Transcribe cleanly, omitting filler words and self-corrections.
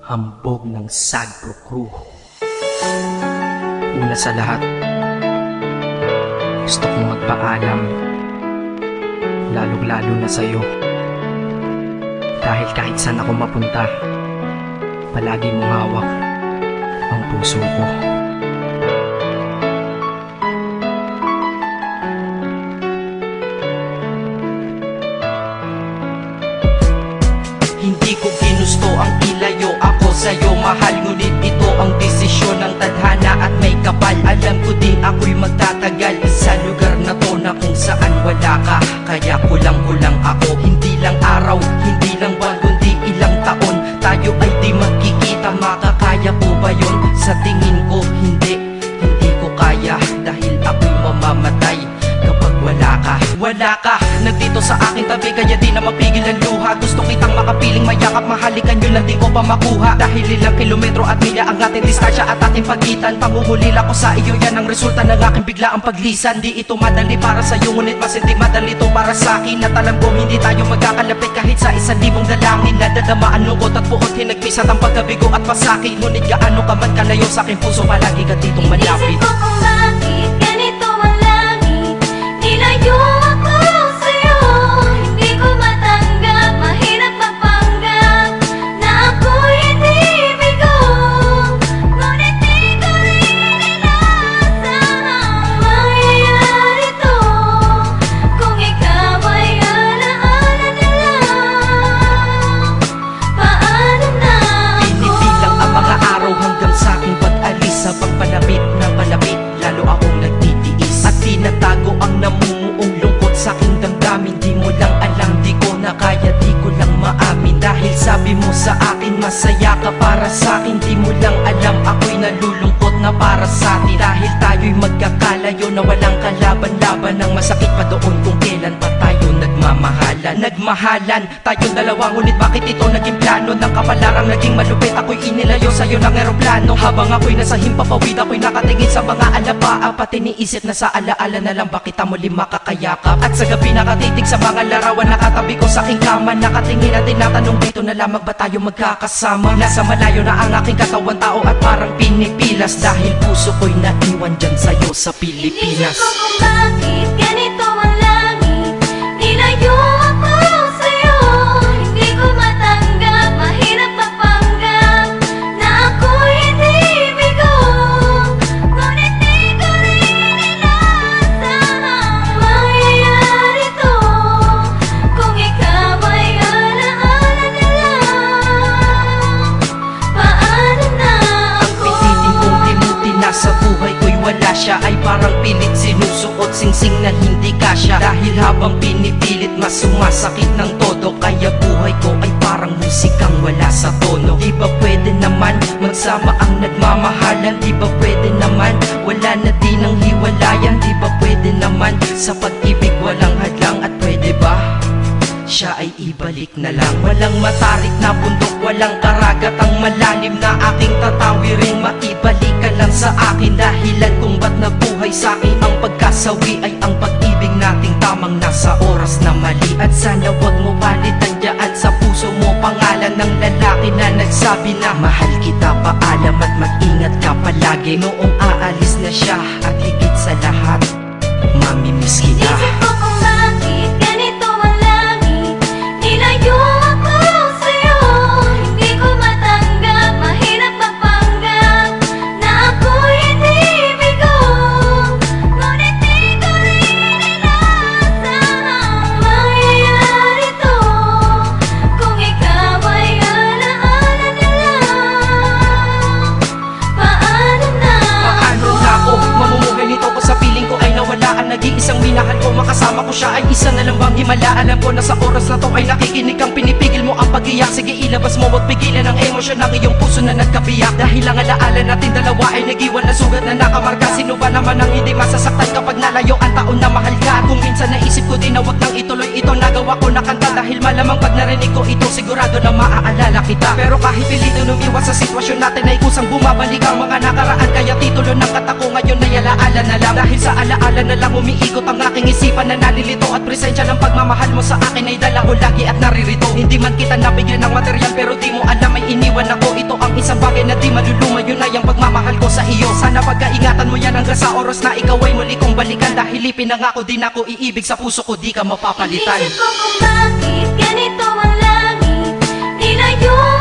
hambog ng Sagpro Crew. Una sa lahat, gusto kong magpaalam, lalong-lalo na sa'yo. Dahil kahit saan ako mapunta, palagi mong hawak ang puso ko. Hindi ko ginusto ang ilayo ako sa'yo, mahal. Ngunit ito ang desisyon ng tadhana at may kapal. Alam ko di ako'y magtatagal sa lugar na to na kung saan wala ka. Kaya kulang-kulang ako, hindi lang araw, hindi lang buwan, kundi ilang taon. Tayo ay di magkikita, makakaya po ba yun? Sa tingin ko hindi ko kaya. Dahil ako'y mamamatay kapag wala ka. Wala ka, nandito sa aking tabi, kaya di na mapigil ang luha. Gusto kitang makapiling, mayakap, mahalikan, yun lang di ko pa makuha. Dahil ilang kilometro at milya ang ating distansya at ating pagitan. Pangungulila ko sa iyo, yan ang resulta ng aking biglaang paglisan. Di ito madali para sa'yo, ngunit mas hindi madali ito para sa'kin. At alam ko hindi tayo magkakalapit kahit sa 1,000 dalangin. Nadadamaan lungkot at puot, hinagpisat ang pagkabigo at pasakit. Ngunit gaano ka man kalayo sa aking puso, palagi ka ditong malapit. Inisip ko kung bakit ganito ang langit, nilayo ako sa'yo. Hindi ko matanggap, mahirap mapanggap na ako'y hindi bigo. Ngunit di ko rin inaasahang mangyayari to. Kung ikaw ay alaala na lang, paano na ako? Pinipilang ang mga araw hanggang sa aking pag-alis. Sa pagpalapit na palapit, lalo akong nagtitiis. At tinatago ang namumuong lungkot sa aking damdamin. Di mo lang alam, di ko na kaya, di ko lang maamin. Dahil sabi mo sa akin, masaya ka para sa akin. Di mo lang alam, ako'y nalulungkot na para sa atin. Dahil tayo'y magkakalayo na walang kalaban-laban. Ang masakit pa doon kung kailan pa tayo nagmahalan tayong dalawa. Ngunit bakit ito naging plano ng kapalarang naging malupit? Ako'y inilayo sa'yo ng eroplano. Habang ako'y nasa himpapawid, ako'y nakatingin sa mga alapaa. Pati niisip na sa alaala na lang, bakit muli makakayakap? At sa gabi nakatitig sa mga larawan, nakatabi ko sa aking kama. Nakatingin at tinatanong, dito na lamang ba tayo magkakasama? Nasa malayo na ang aking katawan, tao at parang pinipilas. Dahil puso ko'y naiwan dyan sa'yo sa Pilipinas. Inisip ko kung bakit ganito ang langit, nilayo ako sa'yo. Hindi ko matanggap, mahirap mapanggap na ako'y hindi bigo. Ngunit di ko rin inaasahang mangyayari to. Kung ikaw ay alaala na lang, paano na Ang ako? piniling kong limutin na sa buhay ko'y wala siya, ay parang pilit sinusuot, singsing na hindi kasya. Dahil habang pinipilit, mas sumasakit ng todo. Kaya buhay ko ay parang musikang wala sa tono. Di ba pwede naman magsama ang nagmamahalan? Di ba pwede naman wala na din ang hiwalayan? Di ba pwede naman sa pag-ibig walang hadlang? At pwede ba siya ay ibalik na lang? Walang matarik na bundok, walang karagat ang malalim na aking tatawirin. Maibalik ka lang sa akin, dahilan kung ba't nabuhay sa akin ang pagkasawi ay ang pag-ibig nating tamang nasa oras na mali. At sana wag mo palitan dyan sa puso mo pangalan ng lalaki na nagsabi na mahal kita, paalam at mag-ingat ka palagi. Noong aalis na siya at higit sa lahat, mamimiss kita. Inisip ko kung bakit ganito ang langit, nilayo ako sa'yo. Hindi ko matanggap, mahirap mapanggap na ako'y hindi bigo. Ngunit di ko rin inaasahang mangyayari to. Kung ikaw ay alaala na lang, paano na Paano na ako mamumuhay nito ko sa piling ko ay nawala ang nag-iisang minahal ko? Makasama ko siya ay isa na lang bang himala? Alam ko na sa oras na to ay nakikinig kang pinipigil mo ang pag-iyak. Sige ilabas mo, wag pigilan ang emosyon ng iyong puso na nagkabiyak. Dahil ang alaala natin dalawa ay nag-iwan na sugat na nakamarka. Sino ba naman ang hindi masasaktan kapag nalayo ang taon na mahal ka? Kung minsan naisip ko din na wag nang ituloy ito, nagawa ko na kanta. Dahil malamang pag narinig ko ito, sigurado na maaalala kita. Pero kahit pilito lumiwas sa sitwasyon natin ay kusang bumabalik ang mga nakaraan. Kaya titulo ng kata ko ngayon ay alaala na lang. Dahil sa alaala na lang umiikot ang aking isipan na nalilito. At presensya ng pagmamahal mo sa akin ay dala ko lagi at naririto. Hindi man kita nabigyan ng material, pero di mo alam ay iniwan ako. Ito ang isang bagay na di maluluma, yun ay ang pagmamahal ko sa iyo. Sana pagkaingatan mo yan hanggang sa oras na ikaw ay muli kong balikan. Dahil ipinangako din ako iibig sa puso ko, di ka mapapalitan. Inisip ko kung bakit ganito ang langit, nilayo